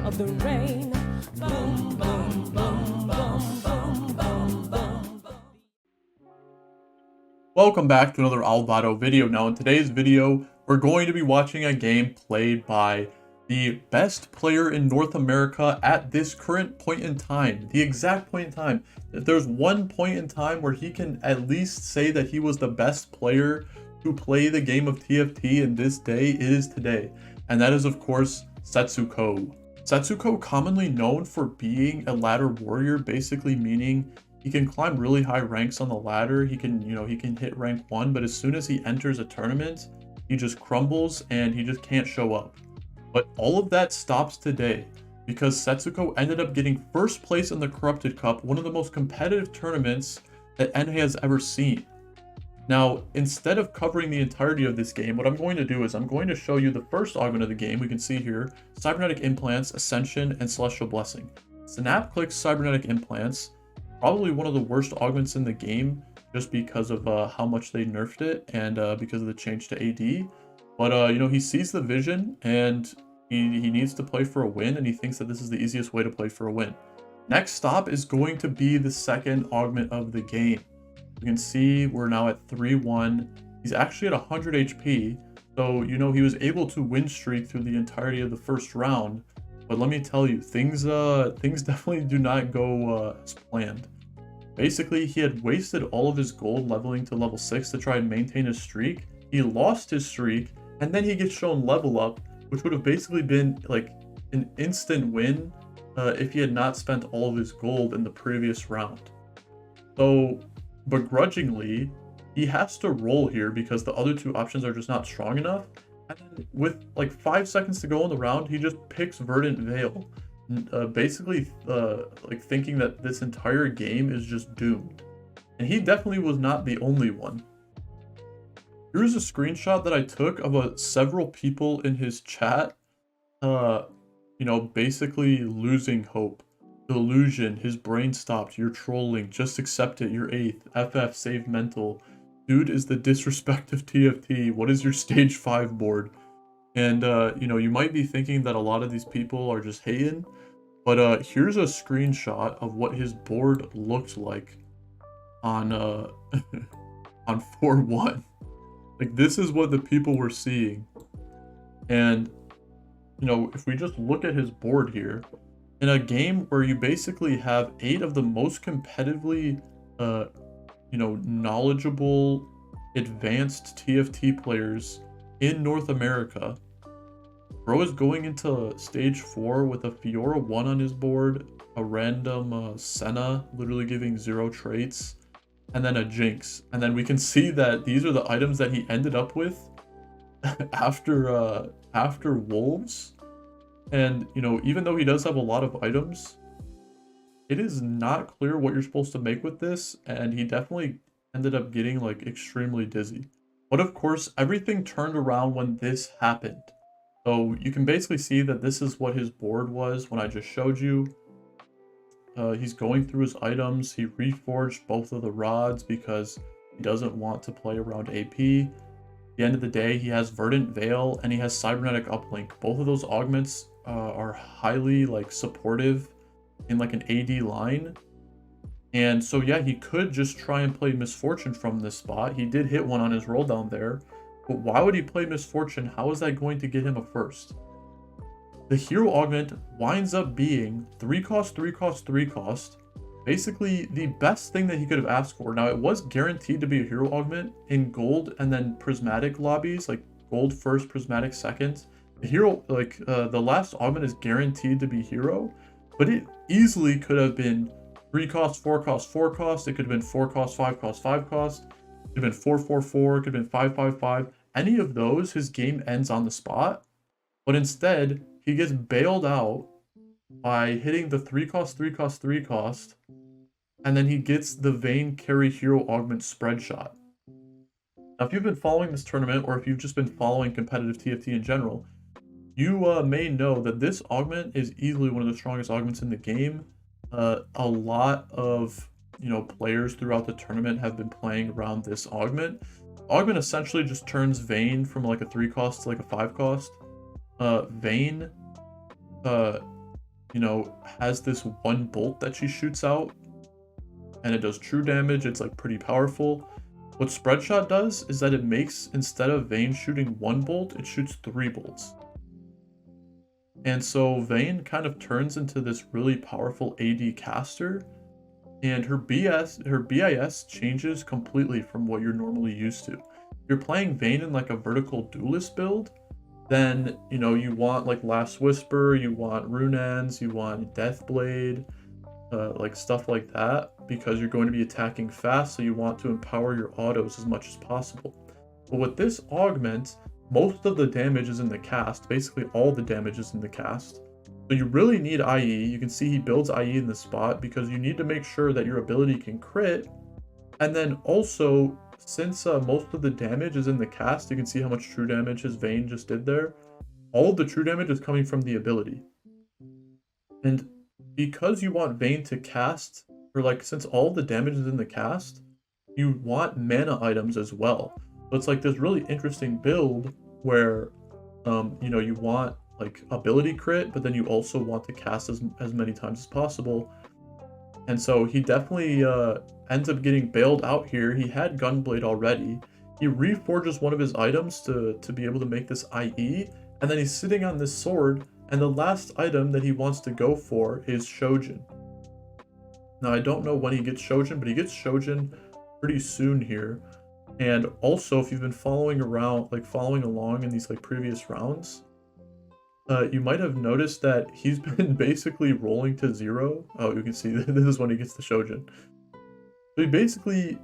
of the rain. Boom, boom, boom, boom, boom, boom, boom. Welcome back to another Alvado video. Now in today's video, we're going to be watching a game played by the best player in North America at this current point in time. The exact point in time. If there's one point in time where he can at least say that he was the best player to play the game of TFT in this day, it is today. And that is of course Setsuko. Setsuko, commonly known for being a ladder warrior, basically meaning he can climb really high ranks on the ladder. He can, he can hit rank 1, but as soon as he enters a tournament, he just crumbles and he just can't show up. But all of that stops today because Setsuko ended up getting first place in the Corrupted Cup, one of the most competitive tournaments that NA has ever seen. Now, instead of covering the entirety of this game, what I'm going to do is I'm going to show you the first augment of the game. We can see here, Cybernetic Implants, Ascension, and Celestial Blessing. SnapClick's Cybernetic Implants, probably one of the worst augments in the game just because of how much they nerfed it and because of the change to AD. But, he sees the vision and he needs to play for a win, and he thinks that this is the easiest way to play for a win. Next stop is going to be the second augment of the game. You can see we're now at 3-1. He's actually at 100 HP, so, he was able to win streak through the entirety of the first round. But let me tell you, things definitely do not go as planned. Basically, he had wasted all of his gold leveling to level 6 to try and maintain his streak. He lost his streak, and then he gets shown level up, which would have basically been like an instant win if he had not spent all of his gold in the previous round. So, begrudgingly, he has to roll here because the other two options are just not strong enough. And then with like 5 seconds to go in the round, he just picks Verdant Veil. Basically like thinking that this entire game is just doomed. And he definitely was not the only one. Here's a screenshot that I took of several people in his chat, basically losing hope. Delusion, his brain stopped, you're trolling, just accept it, you're 8th, FF, save mental. Dude is the disrespect of TFT, what is your stage 5 board? And, you might be thinking that a lot of these people are just hating, but here's a screenshot of what his board looked like on, on 4-1. Like, this is what the people were seeing. And, if we just look at his board here, in a game where you basically have 8 of the most competitively, knowledgeable, advanced TFT players in North America, bro is going into stage 4 with a Fiora 1 on his board, a random Senna, literally giving 0 traits, and then a Jinx. And then we can see that these are the items that he ended up with after Wolves. And, even though he does have a lot of items, it is not clear what you're supposed to make with this, and he definitely ended up getting, like, extremely dizzy. But of course, everything turned around when this happened. So you can basically see that this is what his board was when I just showed you. He's going through his items. He reforged both of the rods because he doesn't want to play around AP. At the end of the day, he has Verdant Veil and he has Cybernetic Uplink. Both of those augments are highly supportive in like an AD line. And so yeah, he could just try and play Misfortune from this spot. He did hit one on his roll down there. But why would he play Misfortune? How is that going to get him a first? The hero augment winds up being 3 cost, 3 cost, 3 cost. Basically the best thing that he could have asked for. Now it was guaranteed to be a hero augment in gold and then prismatic lobbies, like gold first, prismatic second. The hero, the last augment is guaranteed to be hero, but it easily could have been 3 cost, 4 cost, 4 cost. It could have been 4 cost, 5 cost, 5 cost. It could have been 4, 4, 4. It could have been 5, 5, 5. Any of those, his game ends on the spot. But instead, he gets bailed out by hitting the 3 cost, 3 cost, 3 cost. And then he gets the Vayne carry hero augment spread shot. Now, if you've been following this tournament, or if you've just been following competitive TFT in general, you may know that this augment is easily one of the strongest augments in the game. A lot of players throughout the tournament have been playing around this augment. Augment essentially just turns Vayne from like a 3 cost to like a 5 cost. Vayne you know, has this one bolt that she shoots out, and it does true damage. It's like pretty powerful. What Spread Shot does is that it makes, instead of Vayne shooting one bolt, it shoots 3 bolts. And so Vayne kind of turns into this really powerful AD caster, and her BIS changes completely from what you're normally used to. If you're playing Vayne in like a vertical duelist build, then, you know, you want like Last Whisper, you want Runaan's, you want Deathblade, like stuff like that, because you're going to be attacking fast, so you want to empower your autos as much as possible. But with this augment, most of the damage is in the cast, basically all the damage is in the cast. So you really need IE. You can see he builds IE in this spot because you need to make sure that your ability can crit. And then also, since most of the damage is in the cast, you can see how much true damage his Vayne just did there. All of the true damage is coming from the ability. And because you want Vayne to cast, or like, since all the damage is in the cast, you want mana items as well. So it's like this really interesting build where, you know, you want like ability crit, but then you also want to cast as many times as possible. And so he definitely ends up getting bailed out here. He had Gunblade already. He reforges one of his items to be able to make this IE, and then he's sitting on this sword, and the last item that he wants to go for is Shojin. Now, I don't know when he gets Shojin, but he gets Shojin pretty soon here. And also, if you've been following along in these like previous rounds, you might have noticed that he's been basically rolling to 0. Oh, you can see this is when he gets the Shojin. So he basically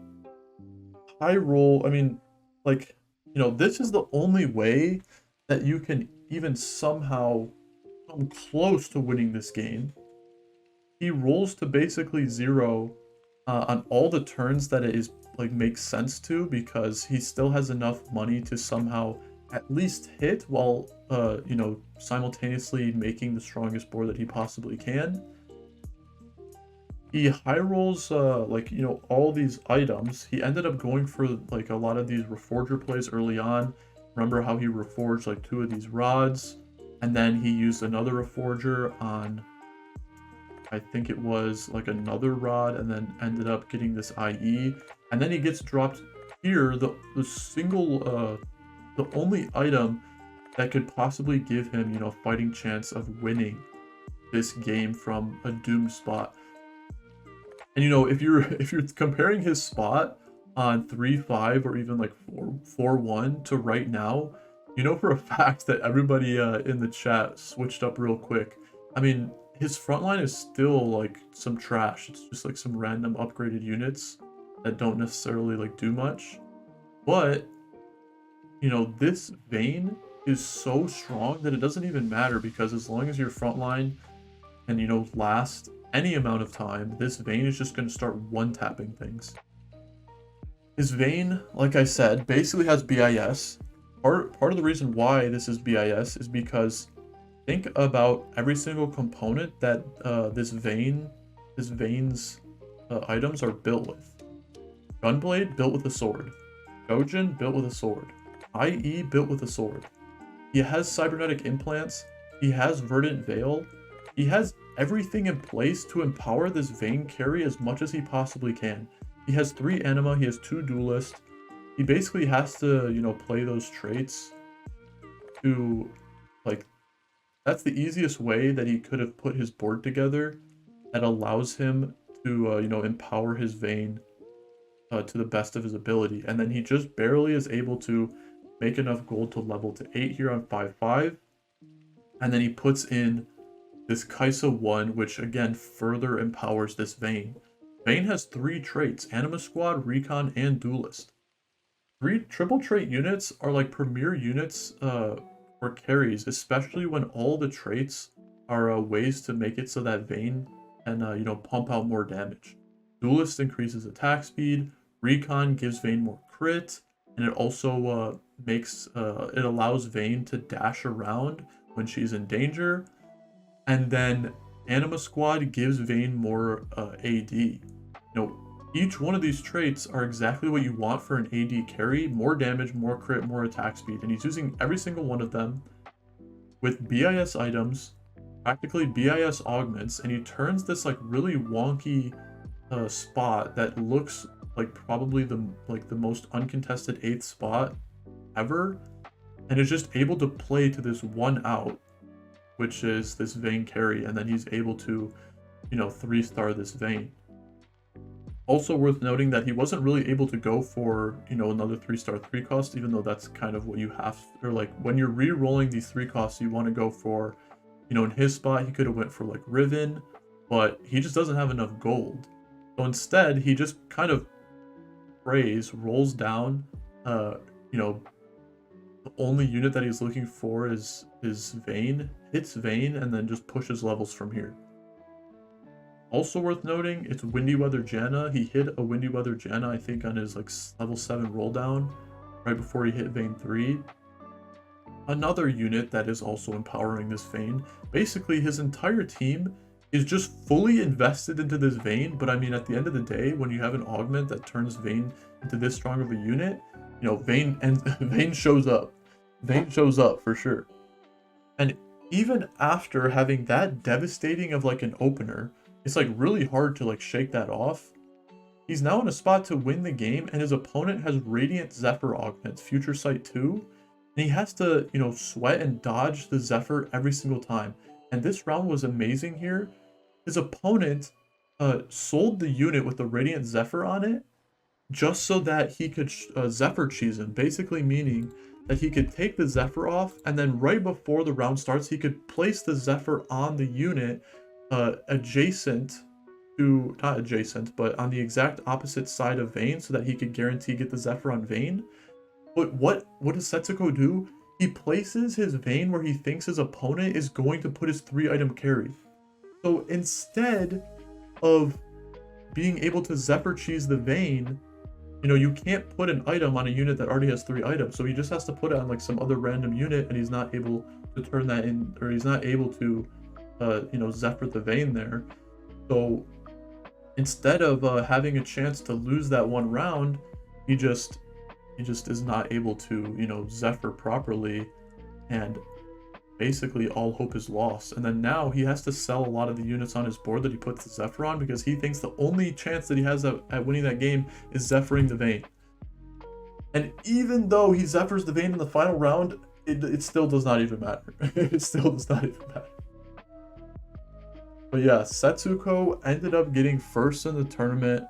high roll. I mean, like, you know, this is the only way that you can even somehow come close to winning this game. He rolls to basically 0 on all the turns that it is like makes sense to, because he still has enough money to somehow at least hit while you know, simultaneously making the strongest board that he possibly can. He high rolls like, you know, all these items. He ended up going for like a lot of these reforger plays early on. Remember how he reforged like 2 of these rods, and then he used another reforger on, I think it was like another rod, and then ended up getting this IE. And then he gets dropped here, the only item that could possibly give him, you know, fighting chance of winning this game from a doom spot. And you know, if you're comparing his spot on 3-5 or even like 4-1 to right now, you know for a fact that everybody in the chat switched up real quick. I mean, his frontline is still like some trash. It's just like some random upgraded units that don't necessarily like do much. But, you know, this Vayne is so strong that it doesn't even matter, because as long as your frontline can, you know, last any amount of time, this Vayne is just going to start one-tapping things. His Vayne, like I said, basically has BIS. Part of the reason why this is BIS is because think about every single component that this Vayne's items are built with. Gunblade built with a sword. Shojin built with a sword. IE built with a sword. He has cybernetic implants. He has Verdant Veil. He has everything in place to empower this Vayne carry as much as he possibly can. He has 3 anima. He has 2 duelist. He basically has to, you know, play those traits to, like, that's the easiest way that he could have put his board together that allows him to, you know, empower his Vayne to the best of his ability. And then he just barely is able to make enough gold to level to 8 here on 5-5. And then he puts in this Kaisa 1, which again further empowers this Vayne. Vayne has 3 traits: Anima Squad, Recon, and Duelist. 3 triple trait units are like premier units for carries, especially when all the traits are ways to make it so that Vayne can, you know, pump out more damage. Duelist increases attack speed, Recon gives Vayne more crit, and it also it allows Vayne to dash around when she's in danger. And then Anima Squad gives Vayne more AD. You know, each one of these traits are exactly what you want for an AD carry: more damage, more crit, more attack speed. And he's using every single one of them with BIS items practically BIS augments, and he turns this like really wonky spot that looks like probably the most uncontested 8th spot ever, and is just able to play to this one out, which is this Vayne carry, and then he's able to, 3-star this Vayne. Also worth noting that he wasn't really able to go for, another 3-star 3 cost, even though that's kind of what you have, or like when you're re-rolling these 3 costs, you want to go for, in his spot, he could have went for like Riven, but he just doesn't have enough gold. So instead, he just kind of prays, rolls down, the only unit that he's looking for is Vayne, hits Vayne, and then just pushes levels from here. Also worth noting, it's Windy Weather Janna. He hit a Windy Weather Janna, I think, on his like level 7 roll down right before he hit Vayne 3. Another unit that is also empowering this Vayne. Basically, his entire team is just fully invested into this Vayne, but I mean, at the end of the day, when you have an augment that turns Vayne into this strong of a unit, Vayne shows up. Vayne shows up for sure. And even after having that devastating of like an opener, it's like really hard to like shake that off. He's now in a spot to win the game, and his opponent has Radiant Zephyr augments, Future Sight 2, and he has to, sweat and dodge the Zephyr every single time. And this round was amazing here. His opponent sold the unit with the Radiant Zephyr on it just so that he could Zephyr cheese him, basically meaning that he could take the Zephyr off, and then right before the round starts, he could place the Zephyr on the unit adjacent to, not adjacent, but on the exact opposite side of Vayne, so that he could guarantee get the Zephyr on Vayne. But what does Setsuko do? He places his Vayne where he thinks his opponent is going to put his 3-item carry. So instead of being able to Zephyr cheese the Vayne, you can't put an item on a unit that already has 3 items. So he just has to put it on like some other random unit, and he's not able to turn that in, or he's not able to, Zephyr the Vayne there. So instead of having a chance to lose that one round, he just is not able to, Zephyr properly, and basically all hope is lost. And then now he has to sell a lot of the units on his board that he puts the Zephyr on, because he thinks the only chance that he has at winning that game is Zephyring the Vayne. And even though he Zephyrs the Vayne in the final round, it still does not even matter. It still does not even matter. But yeah, Setsuko ended up getting first in the tournament.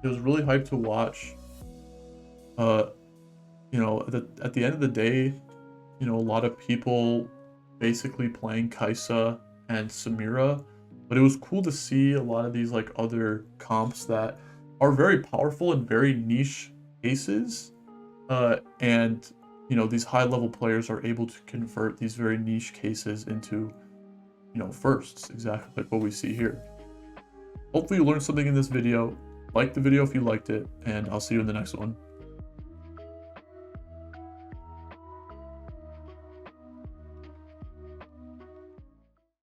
It was really hyped to watch. At the end of the day, a lot of people basically playing Kai'Sa and Samira, but it was cool to see a lot of these like other comps that are very powerful in very niche cases, and these high level players are able to convert these very niche cases into firsts, exactly like what we see here. Hopefully you learned something in this video. Like the video if you liked it, and I'll see you in the next one.